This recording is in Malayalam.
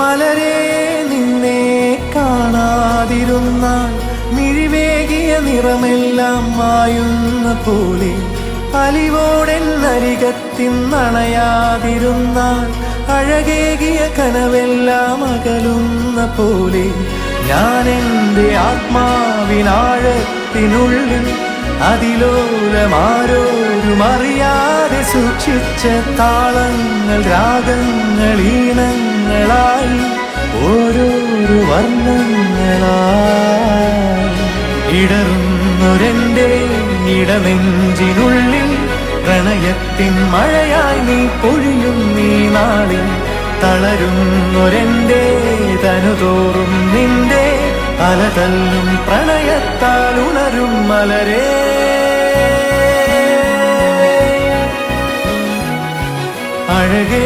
മലരേ നിന്നെ കാണാതിരുന്നാൽ മിഴിവേകിയ നിറമെല്ലാം മായുന്ന പോലെ അലിവോടെന്നരികത്തിന്നണയാതിരുന്നാൽ അഴകേകിയ കനവെല്ലാം അകലുന്ന പോലെ ഞാൻ എൻ്റെ ആത്മാവിനാഴത്തിനുള്ളിൽ അതിലോലമാരോരും അറിയാതെ സൂക്ഷിച്ച താളങ്ങൾ രാഗങ്ങൾ ഈണങ്ങളായി ഓരോരോ വർണ്ണങ്ങളായി ഇടറുന്നൊരെൻ്റെ ഇടനെഞ്ചിനുള്ളിൽ പ്രണയത്തിൻ മഴയായി നീ പൊഴിയും നീ നാളിൽ തളരുന്നൊരെൻ്റെ തനുതോറും നിന്റെ അലതല്ലും പ്രണയത്താൽ ഉണരും മലരേ അഴകേ